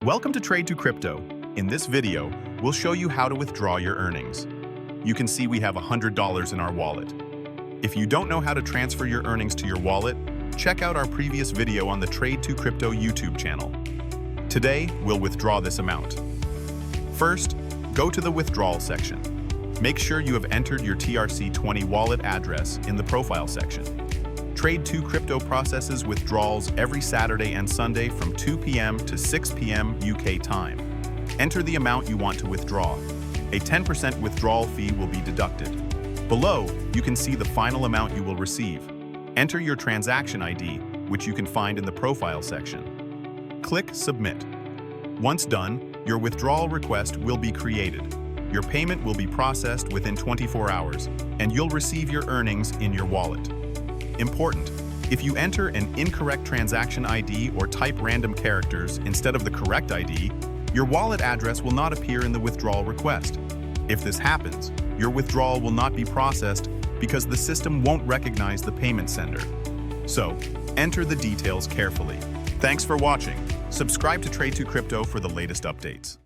Welcome to Trade2Crypto. In this video, we'll show you how to withdraw your earnings. You can see we have $100 in our wallet. If you don't know how to transfer your earnings to your wallet, check out our previous video on the Trade2Crypto YouTube channel. Today, we'll withdraw this amount. First, go to the Withdrawal section. Make sure you have entered your TRC20 wallet address in the Profile section. Trade2Crypto processes withdrawals every Saturday and Sunday from 2 p.m. to 6 p.m. UK time. Enter the amount you want to withdraw. A 10% withdrawal fee will be deducted. Below, you can see the final amount you will receive. Enter your transaction ID, which you can find in the Profile section. Click Submit. Once done, your withdrawal request will be created. Your payment will be processed within 24 hours, and you'll receive your earnings in your wallet. Important: if you enter an incorrect transaction ID or type random characters instead of the correct ID, your wallet address will not appear in the withdrawal request. If this happens, your withdrawal will not be processed because the system won't recognize the payment sender. So, enter the details carefully. Thanks for watching. Subscribe to Trade2Crypto for the latest updates.